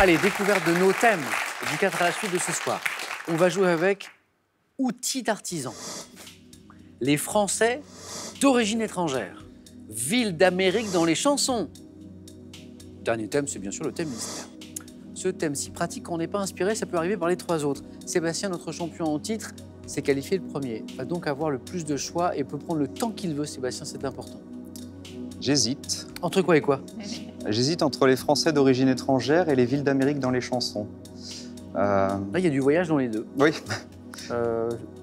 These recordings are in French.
Allez, découverte de nos thèmes du 4 à la suite de ce soir. On va jouer avec outils d'artisan. Les Français d'origine étrangère. Ville d'Amérique dans les chansons. Dernier thème, c'est bien sûr le thème mystère. Ce thème si pratique qu'on n'est pas inspiré, ça peut arriver par les trois autres. Sébastien, notre champion en titre, s'est qualifié le premier. Va donc avoir le plus de choix et peut prendre le temps qu'il veut. Sébastien, c'est important. J'hésite. Entre quoi et quoi? J'hésite entre les Français d'origine étrangère et les villes d'Amérique dans les chansons. Là, il y a du voyage dans les deux. Oui.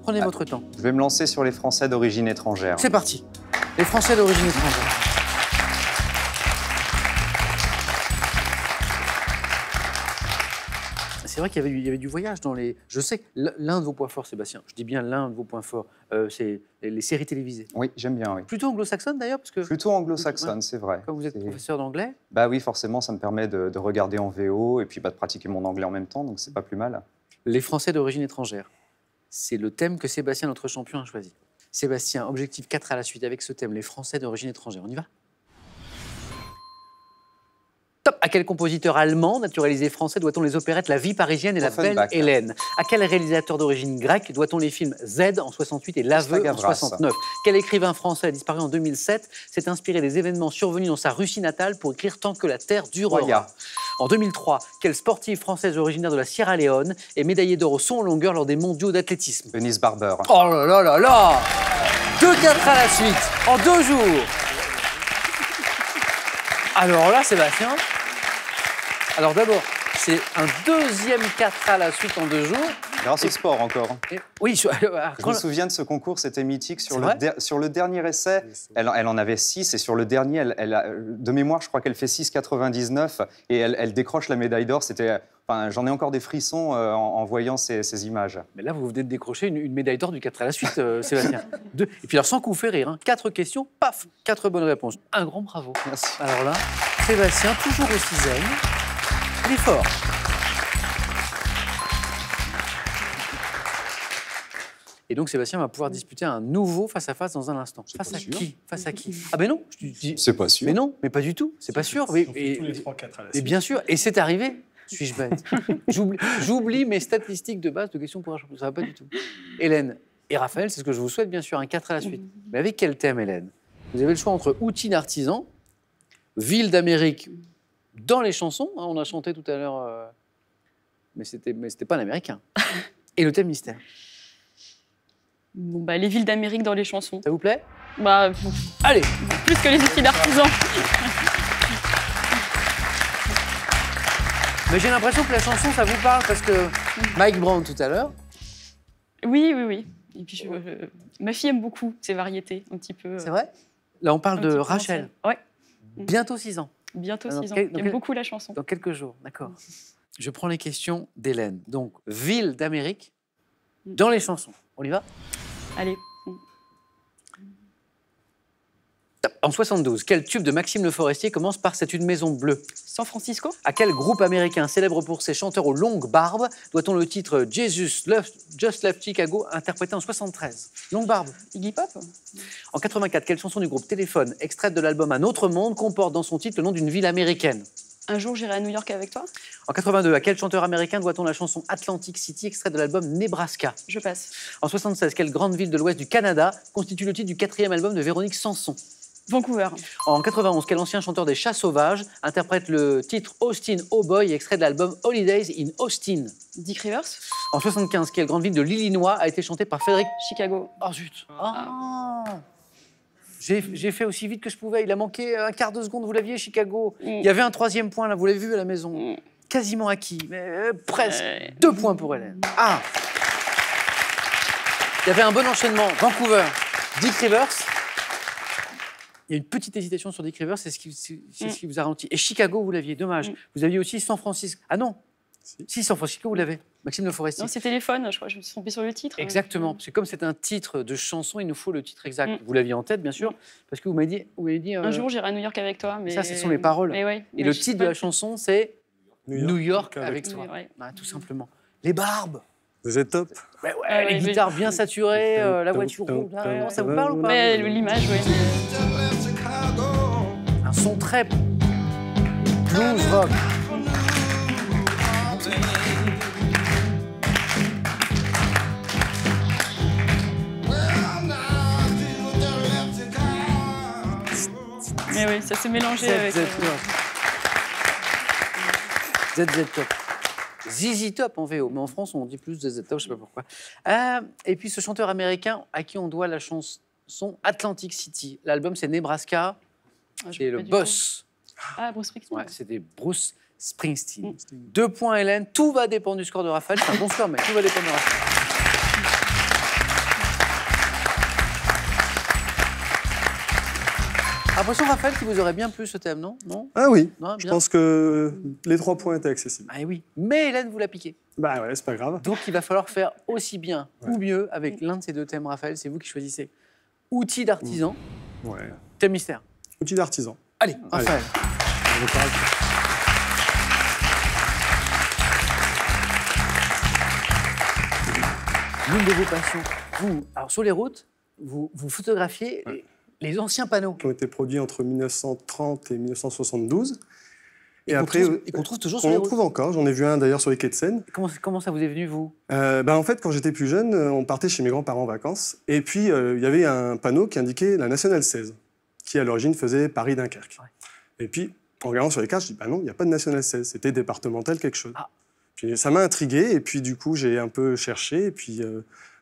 Prenez votre temps. Je vais me lancer sur les Français d'origine étrangère. C'est parti. Les Français d'origine étrangère. C'est vrai qu'il y avait du voyage dans les... Je sais que l'un de vos points forts, Sébastien, je dis bien l'un de vos points forts, c'est les séries télévisées. Oui, j'aime bien, oui. Plutôt anglo-saxonne d'ailleurs, parce que... Plutôt anglo-saxonne, c'est vrai. Comme vous êtes professeur d'anglais. Bah oui, forcément, ça me permet de regarder en VO et puis de pratiquer mon anglais en même temps, donc c'est pas plus mal. Les Français d'origine étrangère. C'est le thème que Sébastien, notre champion, a choisi. Sébastien, objectif 4 à la suite avec ce thème, les Français d'origine étrangère. On y va? Top. À quel compositeur allemand naturalisé français doit-on les opérettes La vie parisienne et La belle Hélène? À quel réalisateur d'origine grecque doit-on les films Z en 68 et L'aveu en 69? Quel écrivain français a disparu en 2007 s'est inspiré des événements survenus dans sa Russie natale pour écrire Tant que la terre durera? En 2003, quelle sportive française originaire de la Sierra Leone est médaillée d'or au saut en longueur lors des mondiaux d'athlétisme? Denise Barber. Oh là là là là! 2-4 à la suite, en 2 jours. Alors là, Sébastien, alors d'abord, c'est un deuxième 4 à la suite en 2 jours. Grâce au sport encore. Oui, je me souviens de ce concours, c'était mythique. Sur le dernier essai, elle en avait 6 et sur le dernier, de mémoire, je crois qu'elle fait 6,99 et elle décroche la médaille d'or. Enfin, j'en ai encore des frissons en voyant ces images. Mais là, vous venez de décrocher une médaille d'or du 4 à la suite, Sébastien. Et puis alors, sans coup fait rire, 4 questions, paf, 4 bonnes réponses. Un grand bravo. Merci. Alors là, Sébastien, toujours aussi zen, il est fort. Et donc, Sébastien va pouvoir disputer un nouveau face-à-face dans un instant. Face à qui? Face à qui? Ah ben non, je dis... C'est pas sûr. Mais non, mais pas du tout, c'est pas sûr. Mais, tous les 3-4 à la suite. Et bien sûr, et c'est arrivé. Suis-je bête? J'oublie mes statistiques de base de questions pour un champion. Ça va pas du tout. Hélène et Raphaël, c'est ce que je vous souhaite, bien sûr, un 4 à la suite. Mais avec quel thème, Hélène? Vous avez le choix entre outils d'artisan, ville d'Amérique dans les chansons. On a chanté tout à l'heure, mais c'était pas un Américain. Et le thème mystère. Bon, bah, les villes d'Amérique dans les chansons. Ça vous plaît? Bah, allez, plus que les outils d'artisan. Mais j'ai l'impression que la chanson, ça vous parle parce que Mike Brown tout à l'heure. Oui, oui, oui. Et puis ma fille aime beaucoup ces variétés, un petit peu. C'est vrai? Là, on parle de Rachel. Oui. Bientôt 6 ans. Bientôt 6 ans. J'aime beaucoup la chanson. Dans quelques jours, d'accord. Je prends les questions d'Hélène. Donc, ville d'Amérique dans les chansons. On y va? Allez. En 72, quel tube de Maxime Le Forestier commence par C'est une maison bleue? San Francisco. À quel groupe américain célèbre pour ses chanteurs aux longues barbes doit-on le titre Jesus Just Left Chicago, interprété en 73? Longue barbe. Iggy Pop. En 84, quelle chanson du groupe Téléphone, extraite de l'album Un autre monde, comporte dans son titre le nom d'une ville américaine? Un jour, j'irai à New York avec toi. En 82, à quel chanteur américain doit-on la chanson Atlantic City, extraite de l'album Nebraska? Je passe. En 76, quelle grande ville de l'ouest du Canada constitue le titre du 4e album de Véronique Sanson? Vancouver. En 91, quel ancien chanteur des Chats Sauvages interprète le titre Austin Oh Boy, extrait de l'album Holidays in Austin? Dick Rivers. En 75, quelle grande ville de l'Illinois a été chantée par Frédéric? Chicago. Oh zut. J'ai fait aussi vite que je pouvais. Il a manqué un quart de seconde, vous l'aviez, Chicago. Il y avait un 3e point, là, vous l'avez vu à la maison. Quasiment acquis, mais presque. 2 points pour Hélène. Ah. Il y avait un bon enchaînement. Vancouver, Dick Rivers. Il y a une petite hésitation sur Dick Rivers, c'est ce qui vous a ralenti. Et Chicago, vous l'aviez, dommage. Vous aviez aussi San Francisco. Ah non, si San Francisco, vous l'avez. Maxime Le Forestier. Non, c'est Téléphone, je crois, je me suis trompée sur le titre. Exactement, parce que comme c'est un titre de chanson, il nous faut le titre exact. Vous l'aviez en tête, bien sûr, parce que vous m'avez dit... Un jour, j'irai à New York avec toi. Mais... Ça, ce sont les paroles. Mais ouais, et le titre de la chanson, c'est New York avec toi. Ouais. Ah, tout simplement. Les barbes. Vous êtes top. Ouais, les guitares bien saturées, la voiture rouge. Ça vous parle ou pas? L'image, oui. Un son très blues rock. Mais oui, ça s'est mélangé avec... ZZ Top. ZZ Top en VO, mais en France on dit plus ZZ Top, je sais pas pourquoi. Et puis ce chanteur américain à qui on doit la chanson Atlantic City. L'album c'est Nebraska et le boss. Ah, Bruce Springsteen. Ouais, c'était Bruce Springsteen. 2 points Hélène, tout va dépendre du score de Raphaël. C'est un bon score, mais tout va dépendre de Raphaël. L'impression, Raphaël, qu'il vous aurait bien plu ce thème, non? Non? Ah oui, Non, je bien. pense que les 3 points étaient accessibles. Ah oui, mais Hélène vous l'a piqué. Bah ouais, c'est pas grave. Donc il va falloir faire aussi bien ou mieux avec l'un de ces 2 thèmes, Raphaël. C'est vous qui choisissez. Outils d'artisan, Ouais. thème mystère. Outil d'artisan. Allez, Raphaël. Je parle. L'une de vos passions. Vous, alors sur les routes, vous photographiez les anciens panneaux. Qui ont été produits entre 1930 et 1972. Et qu'on après, trouve- et qu'on trouve toujours sur les on routes. trouve encore. J'en ai vu un d'ailleurs sur les quais de Seine. Comment ça vous est venu, vous? En fait, quand j'étais plus jeune, on partait chez mes grands-parents en vacances. Et puis, il y avait un panneau qui indiquait la Nationale 16, qui à l'origine faisait Paris-Dunkerque. Ouais. Et puis, en regardant sur les cartes, je dis, bah non, il n'y a pas de Nationale 16, c'était départemental quelque chose. Ah. Puis ça m'a intrigué, et puis du coup, j'ai un peu cherché. Et puis,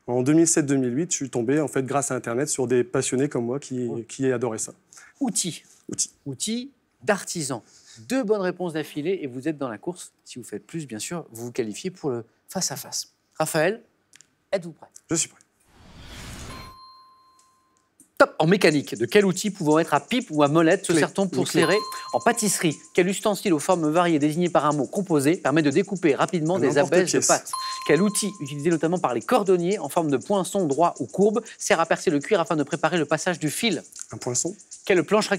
en 2007-2008, je suis tombé, en fait, grâce à Internet, sur des passionnés comme moi qui adoraient ça. Outils. Outils. Outils d'artisan. 2 bonnes réponses d'affilée et vous êtes dans la course. Si vous faites plus, bien sûr, vous vous qualifiez pour le face-à-face. Raphaël, êtes-vous prêt? Je suis prêt. Top. En mécanique, de quel outil pouvant être à pipe ou à molette se Clé. sert-on pour Une clé. serrer? En pâtisserie, quel ustensile aux formes variées désigné par un mot composé permet de découper rapidement Un des abaisse de emporte-pièce. pâte? Quel outil, utilisé notamment par les cordonniers en forme de poinçon droit ou courbe, sert à percer le cuir afin de préparer le passage du fil? Un poinçon, Quelle planche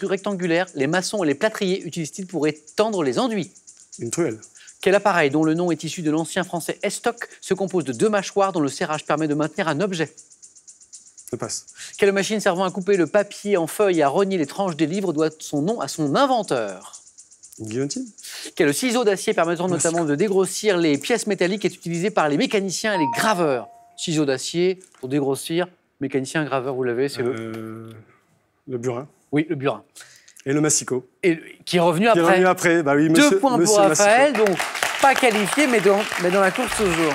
rectangulaire les maçons et les plâtriers utilisent-ils pour étendre les enduits? une truelle, Quel appareil, dont le nom est issu de l'ancien français estoc, se compose de 2 mâchoires dont le serrage permet de maintenir un objet? je passe. Quelle machine servant à couper le papier en feuilles et à rogner les tranches des livres doit son nom à son inventeur? Une guillotine, Quel ciseau d'acier permettant notamment de dégrossir les pièces métalliques est utilisé par les mécaniciens et les graveurs? Ciseau d'acier pour dégrossir, mécanicien, graveur, vous l'avez, c'est le burin Oui, le burin. et le massicot. Et qui est revenu Qui est après. revenu après, bah oui, 2 monsieur, points pour monsieur Raphaël, donc pas qualifié, mais dans la course toujours.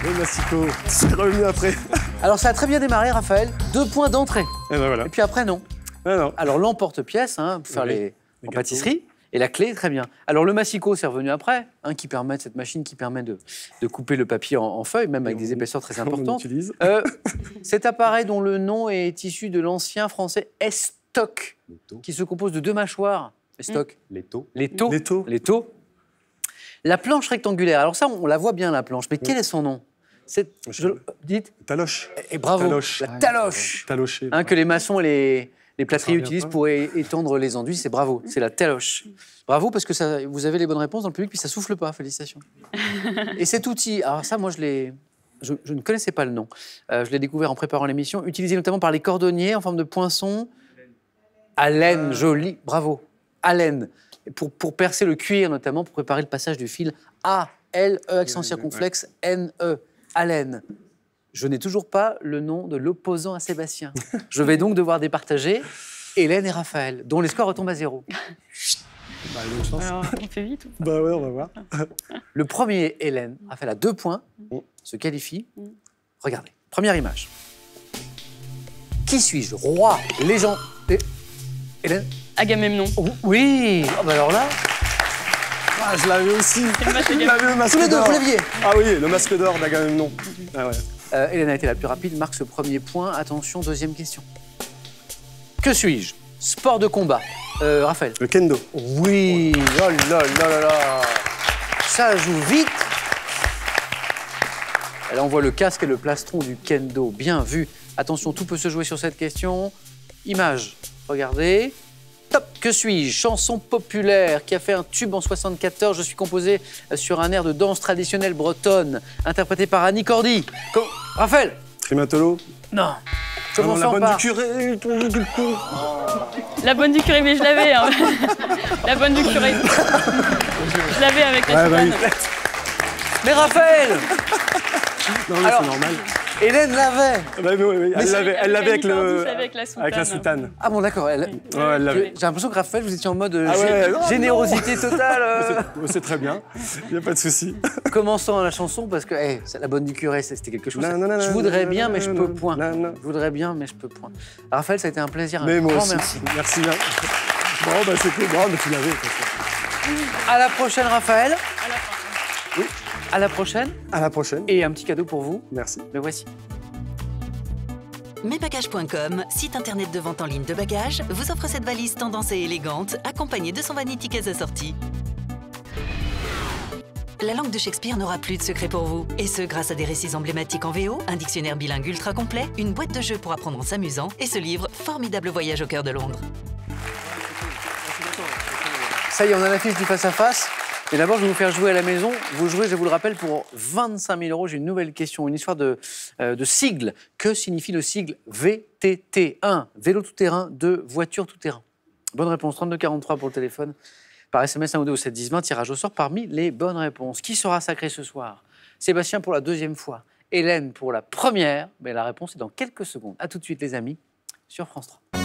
Le massicot, c'est revenu après. Alors ça a très bien démarré, Raphaël. 2 points d'entrée. Et ben voilà. Et puis après, non. Ah non. Alors l'emporte-pièce, pour faire Oui, les les en gâteaux. pâtisserie, et la clé, très bien. Alors le massicot, c'est revenu après, cette machine qui permet de couper le papier en feuilles, même avec Et des on- épaisseurs très On importantes. utilise. Cet appareil dont le nom est issu de l'ancien français estoc, qui se compose de 2 mâchoires. Estoc. L'étau. L'étau. L'étau. L'étau. La planche rectangulaire. Alors ça, on la voit bien, la planche. Mais quel est son nom? Dites. Taloche. Et bravo. Taloche. La taloche. Talocher. Que les maçons et les plâtriers revient utilisent pas. pour étendre les enduits. C'est bravo. C'est la taloche. Bravo, parce que vous avez les bonnes réponses dans le public, puis ça souffle pas. Félicitations. Et cet outil, alors ça, moi, je ne connaissais pas le nom. Je l'ai découvert en préparant l'émission. Utilisé notamment par les cordonniers en forme de poinçon. À laine, joli. Bravo. À laine. Pour percer le cuir, notamment, pour préparer le passage du fil A-L-E, accent circonflexe, N-E. À laine. Je n'ai toujours pas le nom de l'opposant à Sébastien. Je vais donc devoir départager Hélène et Raphaël, dont les scores retombent à 0. Bah, bonne chance. Alors, on fait vite ou pas? Bah ouais, on va voir. Le premier, Hélène, Raphaël a 2 points, se qualifie. Regardez, première image. Qui suis-je? Roi, légende. Hélène? Agamemnon. Oh, oui. Alors là, Ah, je l'avais aussi. le masque Je l'avais, le masque tous les deux, d'or. vous l'aviez. Ah oui, le masque d'or d'Agamemnon. Ah ouais. Hélène a été la plus rapide, marque ce premier point. Attention, deuxième question. Que suis-je? Sport de combat. Raphaël. Le kendo. Oui. Oh là là là là. Ça joue vite. Et là, on voit le casque et le plastron du kendo. Bien vu. Attention, tout peut se jouer sur cette question. Image. Regardez. Top. Que suis-je? Chanson populaire qui a fait un tube en 74. Je suis composé sur un air de danse traditionnelle bretonne, interprété par Annie Cordy. Raphaël? Primatolo. Non. Commençons la bonne par... du curé, ton jeu du con. La bonne du curé, mais je l'avais. Hein. La bonne du curé. Je l'avais avec la Ouais, soutane. Mais Raphaël Non, mais Alors, c'est normal. Hélène l'avait. Bah, oui, elle l'avait avec, avec la soutane. avec la soutane. Ah bon, d'accord. Ouais, elle l'avait. J'ai l'impression que Raphaël, vous étiez en mode Ah ouais, non, générosité totale. C'est très bien, il n'y a pas de souci. Commençons la chanson parce que c'est la bonne du curé, c'était quelque chose. Non, non, non, je non, voudrais non, bien, non, mais je non, peux non, point. non, non. Je voudrais bien, mais je peux point. Raphaël, ça a été un plaisir. Mais Un moi grand aussi. merci. Merci bien. Bon, bah c'est cool. Bon, mais tu l'avais. de toute façon. À la prochaine, Raphaël. À la fin. Oui. À la prochaine. À la prochaine. Et un petit cadeau pour vous. Merci. Le voici. Mesbagages.com, site internet de vente en ligne de bagages, vous offre cette valise tendance et élégante, accompagnée de son vanity case assorti. La langue de Shakespeare n'aura plus de secret pour vous. Et ce, grâce à des récits emblématiques en VO, un dictionnaire bilingue ultra complet, une boîte de jeux pour apprendre en s'amusant, et ce livre, Formidable voyage au cœur de Londres. Ça y est, on a l'affiche du face-à-face. Et d'abord, je vais vous faire jouer à la maison. Vous jouez, je vous le rappelle, pour 25 000 €. J'ai une nouvelle question, une histoire de sigle. Que signifie le sigle VTT? 1, vélo tout-terrain. 2, voiture tout-terrain. Bonne réponse, 3243 pour le téléphone. Par SMS 1 ou 2 au 7 10 20, tirage au sort parmi les bonnes réponses. Qui sera sacré ce soir? Sébastien pour la deuxième fois. Hélène pour la première. Mais la réponse est dans quelques secondes. A tout de suite, les amis, sur France 3.